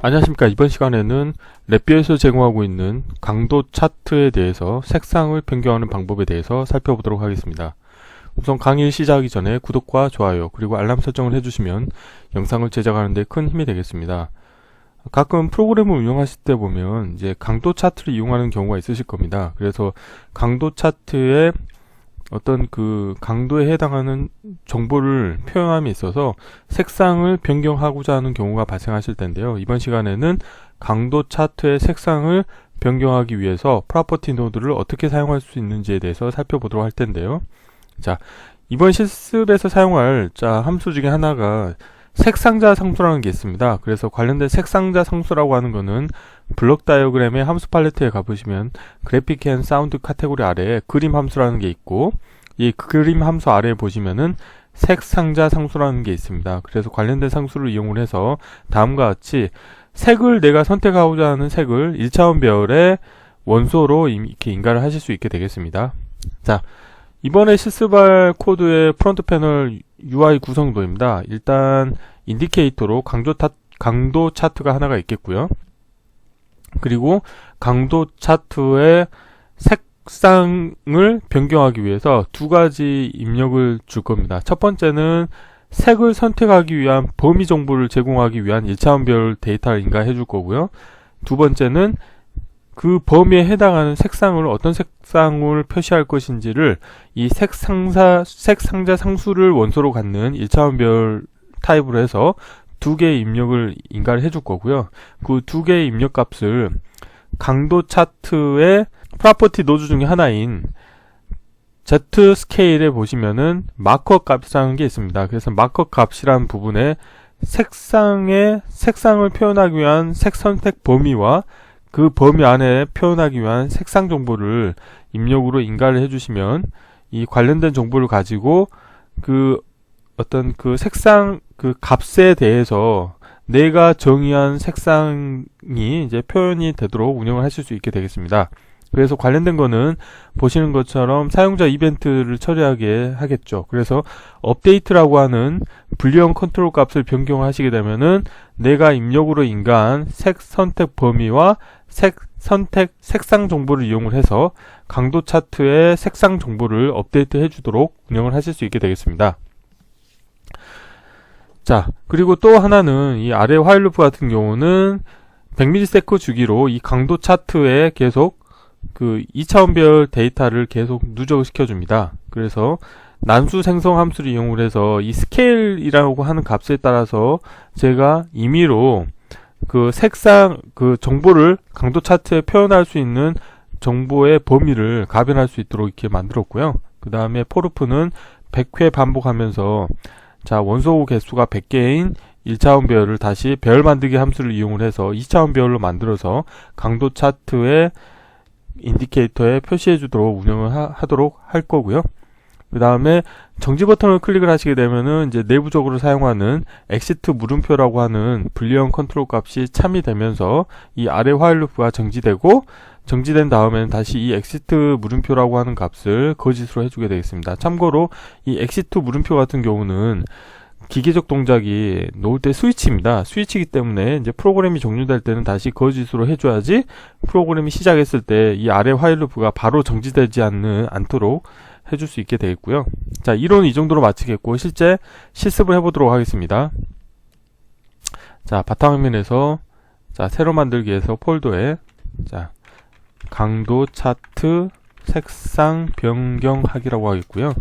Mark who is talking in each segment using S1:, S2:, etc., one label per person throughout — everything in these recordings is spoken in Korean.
S1: 안녕하십니까. 이번 시간에는 랩뷰에서 제공하고 있는 강도 차트에 대해서 색상을 변경하는 방법에 대해서 살펴보도록 하겠습니다. 우선 강의 시작하기 전에 구독과 좋아요 그리고 알람 설정을 해주시면 영상을 제작하는 데 큰 힘이 되겠습니다. 가끔 프로그램을 운영하실 때 보면 이제 강도 차트를 이용하는 경우가 있으실 겁니다. 그래서 강도 차트에 어떤 그 강도에 해당하는 정보를 표현함에 있어서 색상을 변경하고자 하는 경우가 발생하실 텐데요. 이번 시간에는 강도 차트의 색상을 변경하기 위해서 프로퍼티 노드를 어떻게 사용할 수 있는지에 대해서 살펴보도록 할 텐데요. 자, 이번 실습에서 사용할 함수 중에 하나가 색상자 상수라는 게 있습니다. 그래서 관련된 색상자 상수라고 하는 거는 블록 다이어그램의 함수 팔레트에 가보시면 그래픽 앤 사운드 카테고리 아래에 그림 함수라는 게 있고, 이 그림 함수 아래에 보시면은 색상자 상수라는 게 있습니다. 그래서 관련된 상수를 이용을 해서 다음과 같이 색을 내가 선택하고자 하는 색을 1차원 배열의 원소로 이렇게 인가를 하실 수 있게 되겠습니다. 자, 이번에 실습할 코드의 프론트 패널 UI 구성도입니다. 일단 인디케이터로 강도 차트가 하나가 있겠고요. 그리고 강도 차트의 색상을 변경하기 위해서 두 가지 입력을 줄 겁니다. 첫 번째는 색을 선택하기 위한 범위 정보를 제공하기 위한 1차원 배열 데이터를 인가해 줄 거고요. 두 번째는 그 범위에 해당하는 색상을 어떤 색상을 표시할 것인지를 이 색상자 상수를 원소로 갖는 1차원 배열 타입으로 해서 두 개의 입력을 인가를 해줄 거고요. 그 두 개의 입력 값을 강도 차트의 프로퍼티 노드 중에 하나인 Z 스케일에 보시면은 마커 값이라는 게 있습니다. 그래서 마커 값이라는 부분에 색상을 표현하기 위한 색 선택 범위와 그 범위 안에 표현하기 위한 색상 정보를 입력으로 인가를 해주시면 이 관련된 정보를 가지고 그 어떤 그 색상 그 값에 대해서 내가 정의한 색상이 이제 표현이 되도록 운영을 하실 수 있게 되겠습니다. 그래서 관련된 거는 보시는 것처럼 사용자 이벤트를 처리하게 하겠죠. 그래서 업데이트라고 하는 불리형 컨트롤 값을 변경하시게 되면은 내가 입력으로 인가한 색 선택 범위와 색상 정보를 이용을 해서 강도 차트의 색상 정보를 업데이트 해주도록 운영을 하실 수 있게 되겠습니다. 자, 그리고 또 하나는 이 아래 화일 루프 같은 경우는 100ms 주기로 이 강도 차트에 계속 그 2차원 배열 데이터를 계속 누적을 시켜줍니다. 그래서 난수 생성 함수를 이용을 해서 이 스케일이라고 하는 값에 따라서 제가 임의로 그 색상 그 정보를 강도 차트에 표현할 수 있는 정보의 범위를 가변할 수 있도록 이렇게 만들었고요. 그 다음에 포르프는 100회 반복하면서 자, 원소 개수가 100개인 1차원 배열을 다시 배열 만들기 함수를 이용을 해서 2차원 배열로 만들어서 강도 차트의 인디케이터에 표시해 주도록 운영을 하도록 할 거고요. 그 다음에 정지 버튼을 클릭을 하시게 되면은 이제 내부적으로 사용하는 엑시트 물음표라고 하는 불리형 컨트롤 값이 참이 되면서 이 아래 화일 루프가 정지되고, 정지된 다음에는 다시 이 엑시트 물음표라고 하는 값을 거짓으로 해주게 되겠습니다. 참고로 이 엑시트 물음표 같은 경우는 기계적 동작이 놓을 때 스위치입니다. 스위치이기 때문에 이제 프로그램이 종료될 때는 다시 거짓으로 해줘야지 프로그램이 시작했을 때 이 아래 화일 루프가 바로 정지되지 않도록 해줄 수 있게 되겠고요. 자, 이론은 이 정도로 마치겠고 실제 실습을 해보도록 하겠습니다. 자, 바탕화면에서 자, 새로 만들기에서 폴더에 자, 강도 차트 색상 변경하기라고 하겠고요.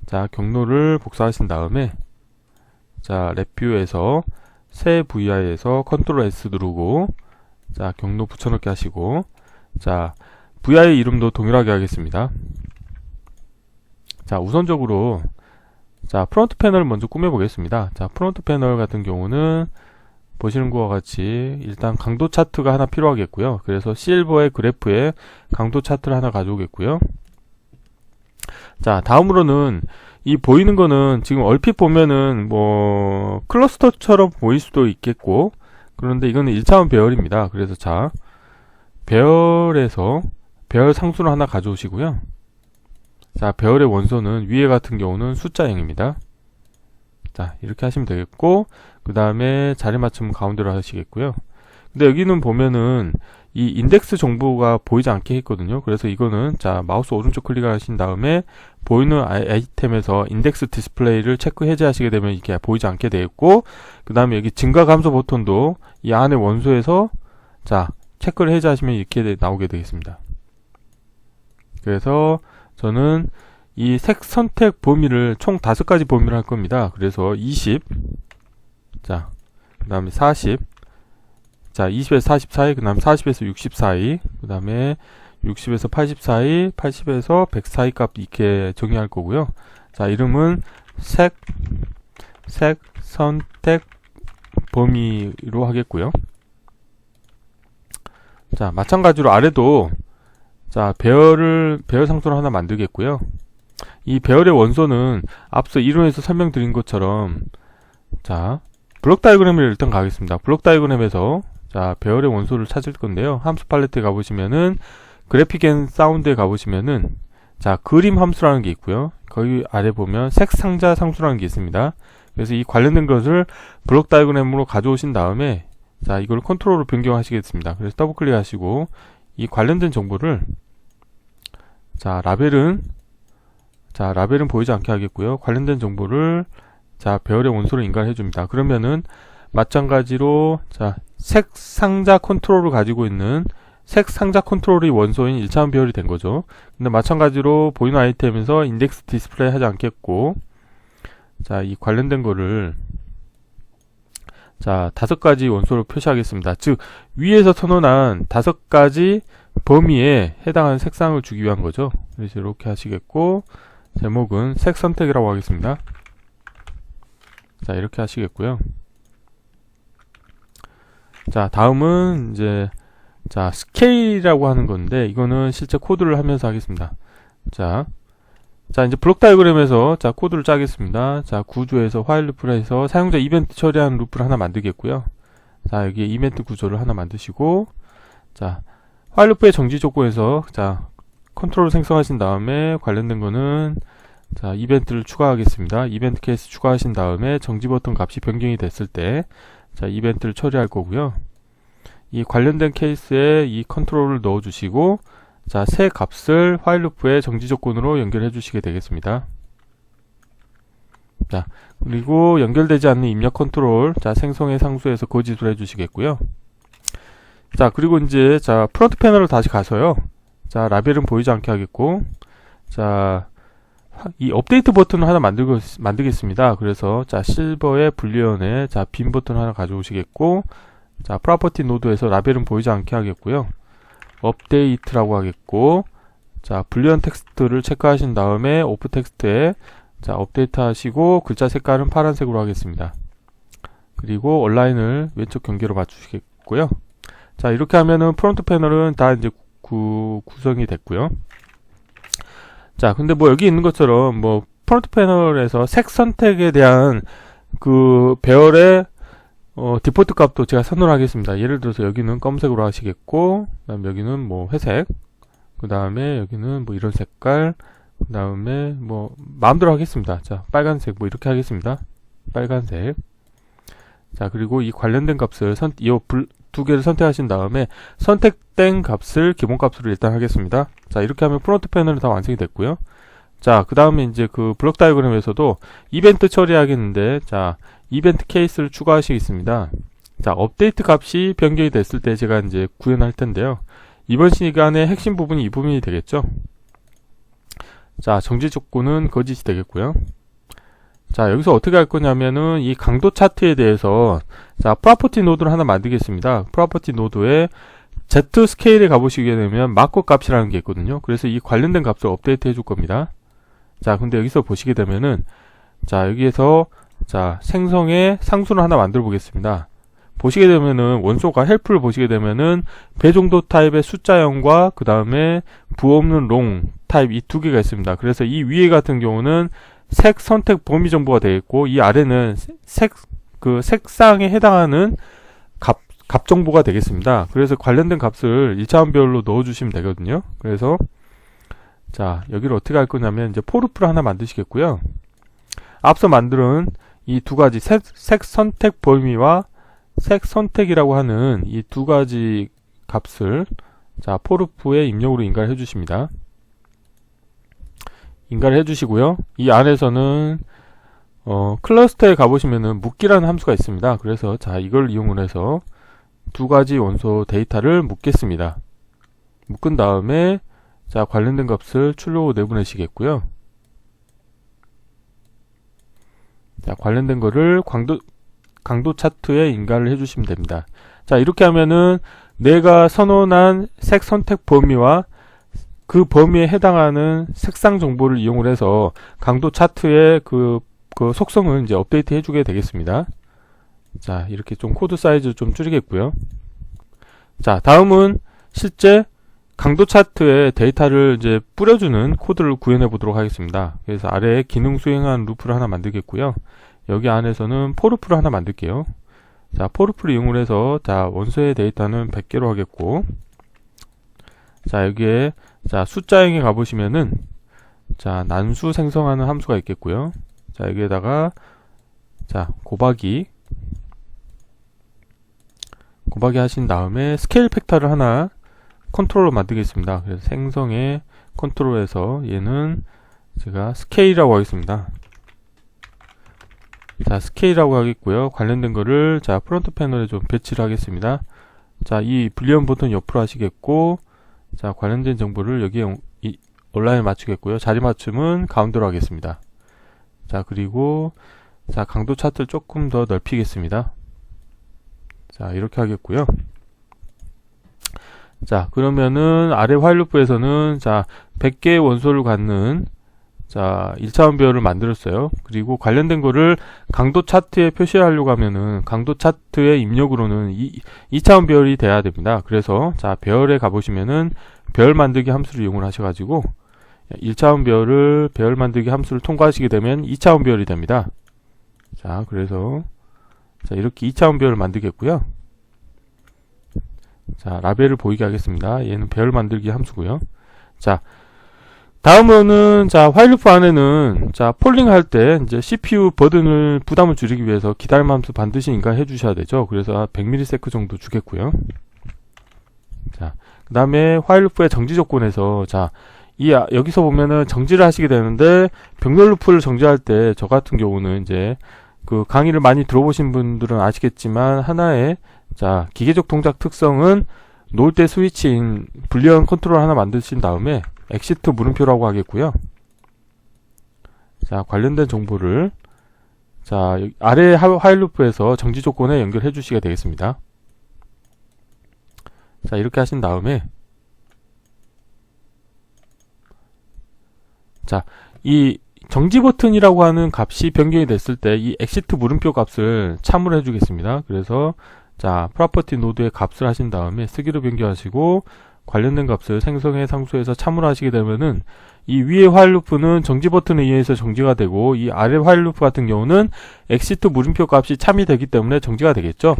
S1: 자, 경로를 복사하신 다음에 자, 랩뷰에서 새 VI에서 컨트롤 S 누르고 자, 경로 붙여넣기 하시고 자, VI 이름도 동일하게 하겠습니다. 자, 우선적으로 자, 프론트 패널을 먼저 꾸며 보겠습니다. 자, 프론트 패널 같은 경우는 보시는 것과 같이 일단 강도 차트가 하나 필요하겠고요. 그래서 실버의 그래프에 강도 차트를 하나 가져오겠고요. 자, 다음으로는 이 보이는 거는 지금 얼핏 보면은 뭐 클러스터처럼 보일 수도 있겠고, 그런데 이거는 1차원 배열입니다. 그래서 자, 배열에서 배열 상수를 하나 가져오시고요. 자, 배열의 원소는 위에 같은 경우는 숫자 0입니다. 자, 이렇게 하시면 되겠고, 그 그 다음에 자리 맞춤 가운데로 하시겠고요. 근데 여기는 보면은 이 인덱스 정보가 보이지 않게 했거든요. 그래서 이거는 자 마우스 오른쪽 클릭하신 다음에 보이는 아이템에서 인덱스 디스플레이를 체크 해제하시게 되면 이게 보이지 않게 되어 있고, 그 다음에 여기 증가 감소 버튼도 이 안에 원소에서 자 체크를 해제하시면 이렇게 나오게 되겠습니다. 그래서 저는 이 색 선택 범위를 총 5가지 범위를 할 겁니다. 그래서 20, 자, 그 다음에 40, 자, 20에서 40 사이, 그 다음에 40에서 60 사이, 그 다음에 60에서 80 사이, 80에서 100 사이 값 이렇게 정의할 거고요. 자, 이름은 색 선택 범위로 하겠고요. 자, 마찬가지로 아래도 자, 배열 상수를 하나 만들겠고요. 이 배열의 원소는 앞서 이론에서 설명드린 것처럼 자, 블록 다이어그램을 일단 가겠습니다. 블록 다이어그램에서 자, 배열의 원소를 찾을 건데요. 함수 팔레트에 가보시면은 그래픽 앤 사운드에 가보시면은 자, 그림 함수라는 게 있고요. 거기 아래 보면 색 상자 상수라는 게 있습니다. 그래서 이 관련된 것을 블록 다이어그램으로 가져오신 다음에 자, 이걸 컨트롤로 변경하시겠습니다. 그래서 더블 클릭하시고 이 관련된 정보를 자, 라벨은 보이지 않게 하겠고요. 관련된 정보를 자, 배열의 원소로 인가해 줍니다. 그러면은 마찬가지로 자, 색 상자 컨트롤을 가지고 있는 색 상자 컨트롤이 원소인 1차원 배열이 된 거죠. 근데 마찬가지로 보이는 아이템에서 인덱스 디스플레이 하지 않겠고, 자, 이 관련된 거를 자, 5가지 원소로 표시하겠습니다. 즉, 위에서 선언한 5가지 범위에 해당하는 색상을 주기 위한 거죠. 그래서 이렇게 하시겠고, 제목은 색 선택이라고 하겠습니다. 자, 이렇게 하시겠고요. 자, 다음은 이제 자, 스케일이라고 하는 건데 이거는 실제 코드를 하면서 하겠습니다. 자, 이제 블록 다이어그램에서 자, 코드를 짜겠습니다. 자, 구조에서 화일 루프를 해서 사용자 이벤트 처리하는 루프를 하나 만들겠고요. 자, 여기에 이벤트 구조를 하나 만드시고, 자, 화일 루프의 정지 조건에서 자, 컨트롤을 생성하신 다음에 관련된 거는 자, 이벤트를 추가하겠습니다. 이벤트 케이스 추가하신 다음에 정지 버튼 값이 변경이 됐을 때 자, 이벤트를 처리할 거고요. 이 관련된 케이스에 이 컨트롤을 넣어 주시고 자, 새 값을 화일 루프의 정지 조건으로 연결해 주시게 되겠습니다. 자, 그리고 연결되지 않는 입력 컨트롤 자, 생성의 상수에서 거짓을 해 주시겠고요. 자, 그리고 이제 자, 프론트 패널을 다시 가서요. 자, 라벨은 보이지 않게 하겠고, 자, 이 업데이트 버튼을 하나 만들겠습니다. 그래서 자, 실버의 불리언에 자, 빈 버튼 하나 가져오시겠고, 자, 프로퍼티 노드에서 라벨은 보이지 않게 하겠고요. 업데이트라고 하겠고, 자, 불리언 텍스트를 체크하신 다음에 오프 텍스트에 자, 업데이트 하시고 글자 색깔은 파란색으로 하겠습니다. 그리고 온라인을 왼쪽 경계로 맞추시겠고요. 자, 이렇게 하면은 프론트 패널은 다 이제 구성이 됐고요. 자, 근데 뭐 여기 있는 것처럼 뭐 프론트 패널에서 색 선택에 대한 그 배열의 디폴트 값도 제가 선언하겠습니다. 예를 들어서 여기는 검색으로 하시겠고, 그 다음에 여기는 뭐 회색, 그 다음에 여기는 뭐 이런 색깔, 그 다음에 뭐 마음대로 하겠습니다. 자, 빨간색 뭐 이렇게 하겠습니다. 빨간색. 자, 그리고 이 관련된 값을 두 개를 선택하신 다음에 선택된 값을 기본값으로 일단 하겠습니다. 자, 이렇게 하면 프론트 패널은 다 완성이 됐고요. 자, 그 다음에 이제 그 블록 다이어그램에서도 이벤트 처리하겠는데, 자, 이벤트 케이스를 추가하시겠습니다. 자, 업데이트 값이 변경이 됐을 때 제가 이제 구현할 텐데요. 이번 시간의 핵심 부분이 이 부분이 되겠죠. 자, 정지 조건은 거짓이 되겠고요. 자, 여기서 어떻게 할 거냐면은 이 강도 차트에 대해서 자, 프로퍼티 노드를 하나 만들겠습니다. 프로퍼티 노드에 Z 스케일에 가보시게 되면 마커 값이라는 게 있거든요. 그래서 이 관련된 값을 업데이트 해줄 겁니다. 자, 근데 여기서 보시게 되면은 자, 여기에서 자, 생성의 상수를 하나 만들어 보겠습니다. 보시게 되면은 원소가 헬프를 보시게 되면은 배정도 타입의 숫자 0과 그 다음에 부호 없는 롱 타입 이 두 개가 있습니다. 그래서 이 위에 같은 경우는 색 선택 범위 정보가 되겠고, 이 아래는 색상에 해당하는 값 정보가 되겠습니다. 그래서 관련된 값을 1차원별로 넣어주시면 되거든요. 그래서 자, 여기를 어떻게 할 거냐면 이제 포르프를 하나 만드시겠고요. 앞서 만든 이 두 가지 색 선택 범위와 색 선택이라고 하는 이 두 가지 값을 자 포르프의 입력으로 인가를 해주십니다. 인가를 해주시고요. 이 안에서는 클러스터에 가보시면은 묶기라는 함수가 있습니다. 그래서 자 이걸 이용을 해서 두 가지 원소 데이터를 묶겠습니다. 묶은 다음에 자 관련된 값을 출력으로 내보내시겠고요. 자 관련된 거를 강도 차트에 인가를 해주시면 됩니다. 자 이렇게 하면은 내가 선언한 색 선택 범위와 그 범위에 해당하는 색상 정보를 이용을 해서 강도 차트의 그 속성을 이제 업데이트 해주게 되겠습니다. 자 이렇게 좀 코드 사이즈 좀 줄이겠고요. 자 다음은 실제 강도 차트에 데이터를 이제 뿌려주는 코드를 구현해 보도록 하겠습니다. 그래서 아래에 기능 수행하는 루프를 하나 만들겠고요. 여기 안에서는 포르프를 하나 만들게요. 자 포르프를 이용을 해서 자 원소의 데이터는 100개로 하겠고, 자 여기에 자 숫자형에 가보시면은 자 난수 생성하는 함수가 있겠고요. 자 여기에다가 자 곱하기 하신 다음에 스케일 팩터를 하나 컨트롤로 만들겠습니다. 그래서 생성의 컨트롤에서 얘는 제가 스케일이라고 하겠습니다. 자 스케일이라고 하겠고요. 관련된 거를 자 프론트 패널에 좀 배치를 하겠습니다. 자 이 불리언 버튼 옆으로 하시겠고, 자 관련된 정보를 여기에 온라인에 맞추겠고요. 자리 맞춤은 가운데로 하겠습니다. 자 그리고 자 강도 차트를 조금 더 넓히겠습니다. 자 이렇게 하겠고요. 자 그러면은 아래 화일 루프에서는 자 100개의 원소를 갖는 자 1차원 배열을 만들었어요. 그리고 관련된 거를 강도 차트에 표시하려고 하면은 강도 차트의 입력으로는 2차원 배열이 돼야 됩니다. 그래서 자 배열에 가보시면은 배열 만들기 함수를 이용을 하셔가지고 1차원 배열 만들기 함수를 통과하시게 되면 2차원 배열이 됩니다. 자 그래서 자 이렇게 2차원 배열을 만들겠고요. 자 라벨을 보이게 하겠습니다. 얘는 배열 만들기 함수고요. 자 다음은 자 화일 루프 안에는 자 폴링 할 때 이제 CPU 버든을 부담을 줄이기 위해서 기다림 함수 반드시 인가해 주셔야 되죠. 그래서 100ms 정도 주겠고요. 자 그 다음에 화일 루프의 정지 조건에서 자 여기서 보면은 정지를 하시게 되는데 병렬 루프를 정지할 때 저 같은 경우는 이제 그 강의를 많이 들어보신 분들은 아시겠지만 하나의 자 기계적 동작 특성은 놓을 때 스위치인 불리언 컨트롤 하나 만드신 다음에 엑시트 물음표라고 하겠고요. 자 관련된 정보를 자 아래 화일 루프에서 정지 조건에 연결해 주시게 되겠습니다. 자 이렇게 하신 다음에 자 이 정지 버튼이라고 하는 값이 변경이 됐을 때 이 엑시트 물음표 값을 참으로 해주겠습니다. 그래서 자 프로퍼티 노드의 값을 하신 다음에 쓰기로 변경하시고 관련된 값을 생성해 상수에서 참으로 하시게 되면은 이 위의 화일 루프는 정지 버튼에 의해서 정지가 되고, 이 아래 화일 루프 같은 경우는 엑시트 물음표 값이 참이 되기 때문에 정지가 되겠죠.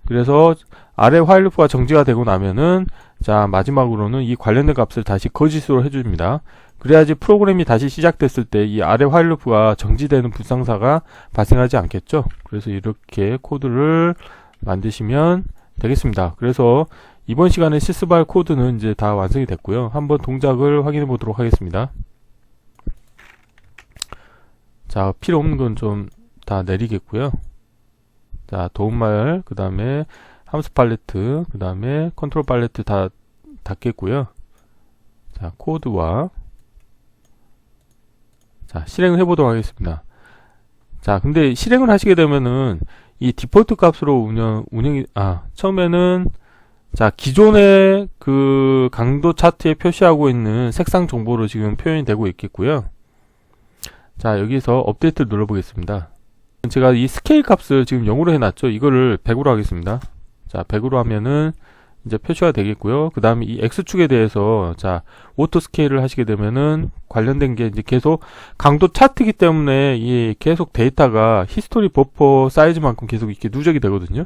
S1: 그래서 아래 화일 루프가 정지가 되고 나면은 자 마지막으로는 이 관련된 값을 다시 거짓으로 해줍니다. 그래야지 프로그램이 다시 시작됐을 때 이 아래 화일 루프가 정지되는 불상사가 발생하지 않겠죠. 그래서 이렇게 코드를 만드시면 되겠습니다. 그래서 이번 시간에 시스발 코드는 이제 다 완성이 됐고요. 한번 동작을 확인해 보도록 하겠습니다. 자 필요 없는 건 좀 다 내리겠고요. 자 도움말, 그 다음에 함수 팔레트, 그 다음에 컨트롤 팔레트 다 닫겠고요. 자 코드와 자 실행을 해보도록 하겠습니다. 자 근데 실행을 하시게 되면은 이 디폴트 값으로 처음에는 자 기존의 그 강도 차트에 표시하고 있는 색상 정보로 지금 표현이 되고 있겠고요. 자 여기서 업데이트를 눌러 보겠습니다. 제가 이 스케일 값을 지금 0으로 해놨죠. 이거를 100으로 하겠습니다. 자 100으로 하면은 이제 표시가 되겠고요. 그 다음에 이 X축에 대해서 자 오토 스케일을 하시게 되면은 관련된 게 이제 계속 강도 차트이기 때문에 이 계속 데이터가 히스토리 버퍼 사이즈만큼 계속 이렇게 누적이 되거든요.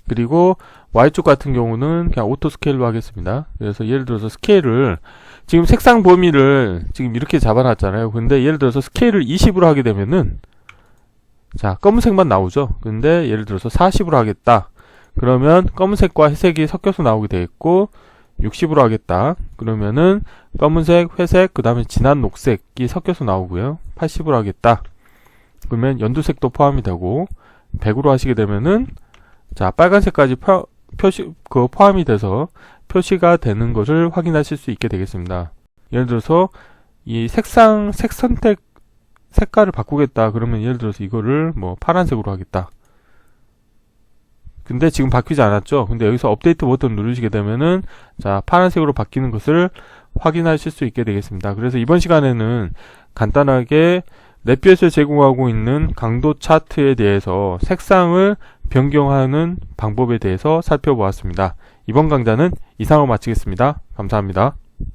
S1: 그리고 Y축 같은 경우는 그냥 오토 스케일로 하겠습니다. 그래서 예를 들어서 스케일을 지금 색상 범위를 지금 이렇게 잡아놨잖아요. 근데 예를 들어서 스케일을 20으로 하게 되면은 자, 검은색만 나오죠. 근데 예를 들어서 40으로 하겠다. 그러면 검은색과 회색이 섞여서 나오게 되겠고, 60으로 하겠다. 그러면은 검은색, 회색, 그 다음에 진한 녹색이 섞여서 나오고요. 80으로 하겠다. 그러면 연두색도 포함이 되고, 100으로 하시게 되면은, 자, 빨간색까지 포함이 돼서 표시가 되는 것을 확인하실 수 있게 되겠습니다. 예를 들어서, 이 색 선택, 색깔을 바꾸겠다. 그러면 예를 들어서 이거를 뭐 파란색으로 하겠다. 근데 지금 바뀌지 않았죠. 근데 여기서 업데이트 버튼 누르시게 되면은 자, 파란색으로 바뀌는 것을 확인하실 수 있게 되겠습니다. 그래서 이번 시간에는 간단하게 넷뷰에서 제공하고 있는 강도 차트에 대해서 색상을 변경하는 방법에 대해서 살펴보았습니다. 이번 강좌는 이상으로 마치겠습니다. 감사합니다.